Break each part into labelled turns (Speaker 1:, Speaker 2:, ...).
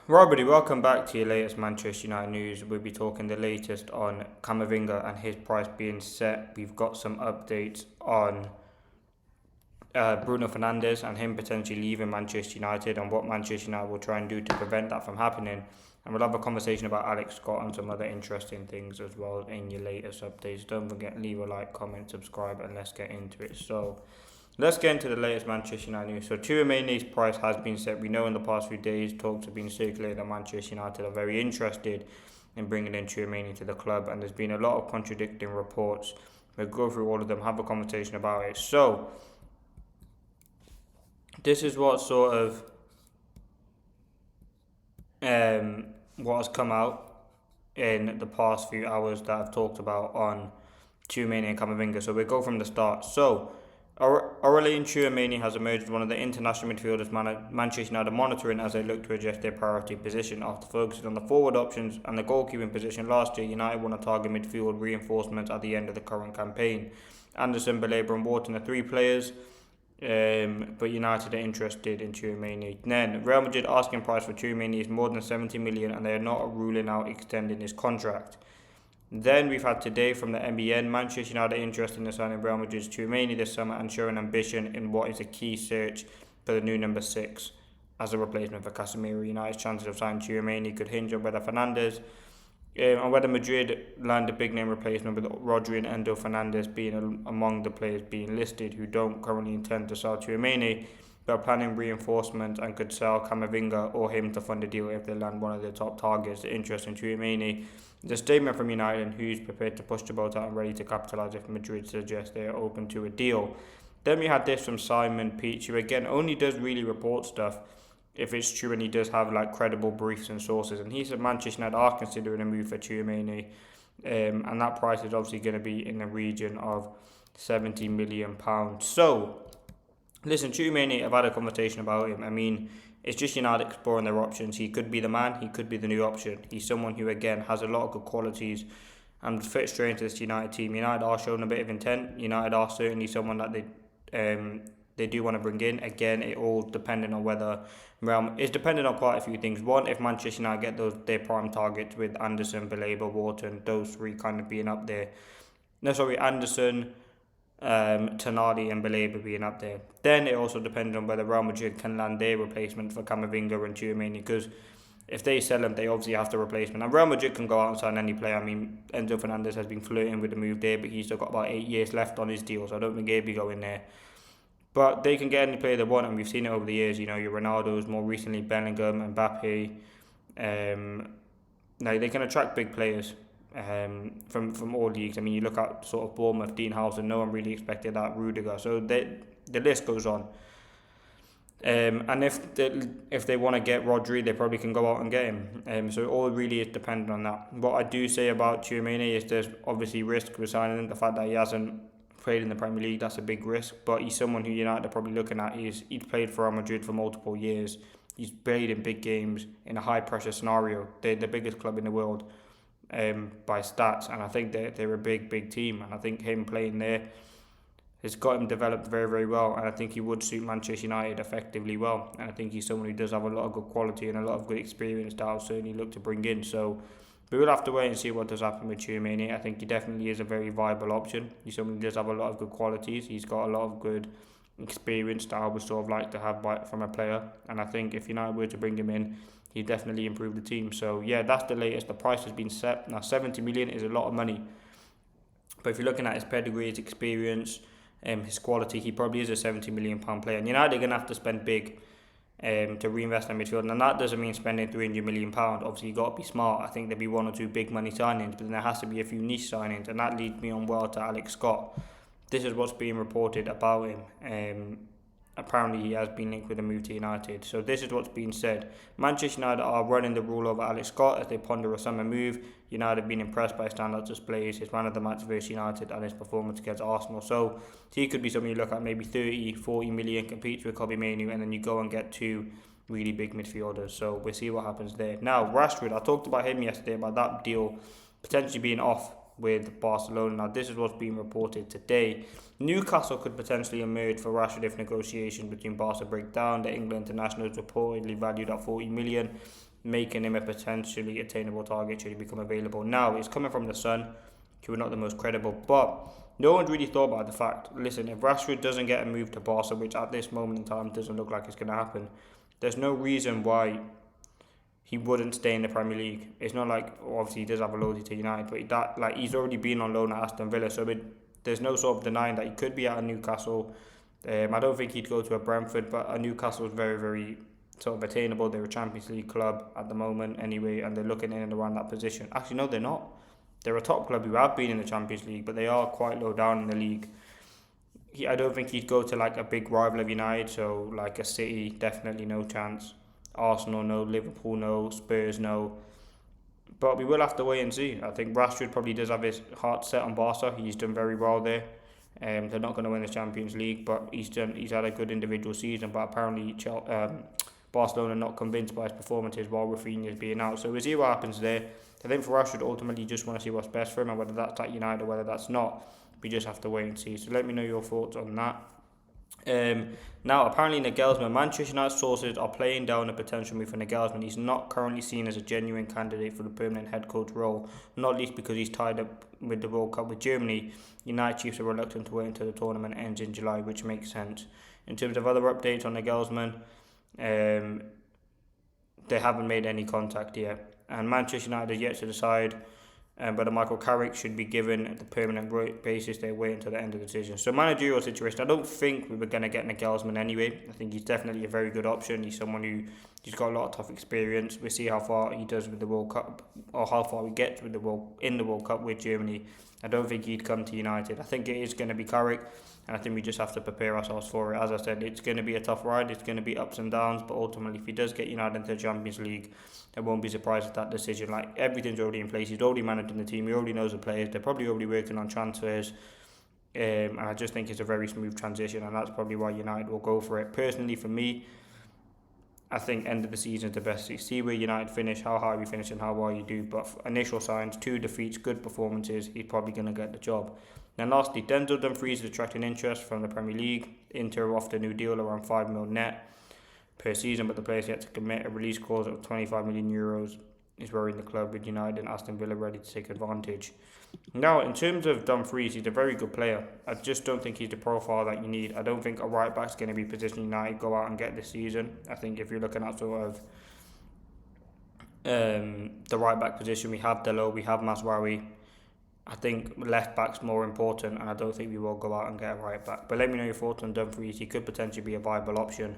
Speaker 1: Robert, welcome back to your latest Manchester United news. We'll be talking the latest on Camavinga and his price being set. We've got some updates on Bruno Fernandes and him potentially leaving Manchester United and what Manchester United will try and do to prevent that from happening. And we'll have a conversation about Alex Scott and some other interesting things as well in your latest updates. Don't forget, leave a like, comment, subscribe, and let's get into it. So, let's get into the latest Manchester United news. So, Tchouaméni's price has been set. We know in the past few days, talks have been circulating that Manchester United are very interested in bringing in Tchouaméni to the club, and there's been a lot of contradicting reports. We'll go through all of them, have a conversation about it. So, this is what has come out in the past few hours that I've talked about on Tchouaméni and Camavinga. So we go from the start. So Aurelien Tchouaméni has emerged as one of the international midfielders Manchester United monitoring as they look to adjust their priority position. After focusing on the forward options and the goalkeeping position last year, United want to target midfield reinforcements at the end of the current campaign. Anderson, Baleba and Wharton are three players, but United are interested in Tchouaméni. Then Real Madrid asking price for Tchouaméni is more than 70 million, and they are not ruling out extending his contract. Then we've had today from the NBN, Manchester United interested in signing Real Madrid's Tchouaméni this summer and showing ambition in what is a key search for the new number 6 as a replacement for Casemiro. United's chances of signing Tchouaméni could hinge on whether Fernandes and whether Madrid land a big name replacement with Rodri and Endo Fernandes being among the players being listed who don't currently intend to sell Tchouaméni but are planning reinforcement and could sell Camavinga or him to fund a deal if they land one of their top targets. The interest in Tchouaméni is a statement from United who's prepared to push the boat out and ready to capitalise if Madrid suggests they are open to a deal. Then we had this from Simon Peach, who again only does really report stuff if it's true and he does have like credible briefs and sources. And he said Manchester United are considering a move for Tchouaméni, and that price is obviously going to be in the region of £70 million. So, listen, Tchouaméni, I've had a conversation about him. I mean, it's just United exploring their options. He could be the man, he could be the new option. He's someone who, again, has a lot of good qualities and fits straight into this United team. United are showing a bit of intent. United are certainly someone that they do want to bring in. Again, it all depending on whether it's dependent on quite a few things. One, if Manchester United get their prime targets with Anderson, Baleba, Wharton, those three kind of being up there. No, sorry, Anderson, Tonali and Baleba being up there. Then it also depends on whether Real Madrid can land their replacement for Camavinga and Tchouaméni, because if they sell him, they obviously have the replacement. And Real Madrid can go out and sign any player. I mean, Enzo Fernandez has been flirting with the move there, but he's still got about 8 years left on his deal, so I don't think he'll be going there. But they can get any player they want, and we've seen it over the years. You know, your Ronaldo's, more recently Bellingham, Mbappe. Now they can attract big players from all leagues. I mean, you look at sort of Bournemouth, Dean Howson, no one really expected that, Rudiger. So the list goes on. And if they want to get Rodri, they probably can go out and get him. So it all really is dependent on that. What I do say about Tchouaméni is there's obviously risk with signing him. The fact that he hasn't played in the Premier League, that's a big risk. But he's someone who United are probably looking at. He's played for Real Madrid for multiple years. He's played in big games in a high pressure scenario. They're the biggest club in the world by stats, and I think they're a big team. And I think him playing there has got him developed very, very well, and I think he would suit Manchester United effectively well. And I think he's someone who does have a lot of good quality and a lot of good experience that I'll certainly look to bring in. So we will have to wait and see what does happen with Tchouaméni. I think he definitely is a very viable option. He's someone who does have a lot of good qualities. He's got a lot of good experience that I would sort of like to have from a player. And I think if United were to bring him in, he'd definitely improve the team. So yeah, that's the latest. The price has been set. Now 70 million is a lot of money. But if you're looking at his pedigree, his experience, his quality, he probably is a £70 million player. And United are going to have to spend big to reinvest in midfield, and that doesn't mean spending £300 million. Obviously, you've got to be smart. I think there'll be one or two big money signings, but then there has to be a few niche signings, and that leads me on well to Alex Scott. This is what's being reported about him. Apparently, he has been linked with a move to United. So this is what's being said. Manchester United are running the rule over Alex Scott as they ponder a summer move. United have been impressed by his standout displays, his man of the match versus United, and his performance against Arsenal. So he could be something you look at, maybe 30, 40 million, competes with Kobbie Mainoo, and then you go and get two really big midfielders. So we'll see what happens there. Now, Rashford, I talked about him yesterday, about that deal potentially being off with Barcelona. Now, this is what's being reported today. Newcastle could potentially emerge for Rashford if negotiations between Barca break down. The England international is reportedly valued at 40 million. making him a potentially attainable target should he become available. Now, it's coming from the Sun, who are not the most credible, but no one's really thought about the fact, listen, if Rashford doesn't get a move to Barca, which at this moment in time doesn't look like it's going to happen, there's no reason why he wouldn't stay in the Premier League. It's not like, obviously he does have a loyalty to United, but he's already been on loan at Aston Villa, so there's no sort of denying that he could be at a Newcastle. I don't think he'd go to a Brentford, but a Newcastle is very, very sort of attainable. They're a Champions League club at the moment anyway, and they're looking in and around that position. Actually, no, they're not. They're a top club who have been in the Champions League, but they are quite low down in the league. I don't think he'd go to like a big rival of United, so like a City, definitely no chance. Arsenal, no. Liverpool, no. Spurs, no. But we will have to wait and see. I think Rashford probably does have his heart set on Barca. He's done very well there. They're not going to win the Champions League, but he's had a good individual season. But apparently, Barcelona are not convinced by his performances while Rafinha is being out. So we'll see what happens there. I think for Rashford, ultimately, you just want to see what's best for him, and whether that's at United or whether that's not, we just have to wait and see. So let me know your thoughts on that. Now, apparently Nagelsmann, Manchester United sources are playing down a potential move for Nagelsmann. He's not currently seen as a genuine candidate for the permanent head coach role, not least because he's tied up with the World Cup with Germany. United Chiefs are reluctant to wait until the tournament ends in July, which makes sense. In terms of other updates on Nagelsmann, they haven't made any contact yet. And Manchester United are yet to decide whether Michael Carrick should be given the permanent basis. They wait until the end of the decision. So managerial situation, I don't think we were going to get Nagelsmann anyway. I think he's definitely a very good option. He's someone who's got a lot of tough experience. We'll see how far he does with the World Cup, or how far he gets with the World Cup with Germany. I don't think he'd come to United. I think it is going to be Carrick, and I think we just have to prepare ourselves for it. As I said, it's going to be a tough ride. It's going to be ups and downs, but ultimately, if he does get United into the Champions League, I won't be surprised at that decision. Like, everything's already in place. He's already managing the team. He already knows the players. They're probably already working on transfers. And I just think it's a very smooth transition, and that's probably why United will go for it. Personally, for me, I think end of the season is the best. You see where United finish, how high we finish, and how well you do. But initial signs, 2 defeats, good performances, he's probably going to get the job. Then lastly, Denzel Dumfries is attracting interest from the Premier League. Inter offered a new deal around €5 million net per season, but the players yet to commit. A release clause of €25 million is worrying the club, with United and Aston Villa ready to take advantage. Now, in terms of Dumfries, he's a very good player. I just don't think he's the profile that you need. I don't think a right back's going to be positioned United go out and get this season. I think if you're looking at sort of the right back position, we have Delo, we have Masraoui. I think left back's more important, and I don't think we will go out and get a right back. But let me know your thoughts on Dumfries. He could potentially be a viable option.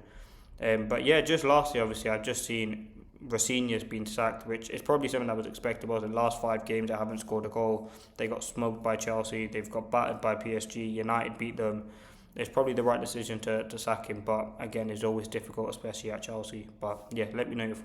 Speaker 1: But yeah, just lastly, obviously, I've just seen Rafinha's been sacked, which is probably something that was expectable. In the last 5 games, they haven't scored a goal. They got smoked by Chelsea. They've got battered by PSG. United beat them. It's probably the right decision to sack him. But again, it's always difficult, especially at Chelsea. But yeah, let me know your thoughts.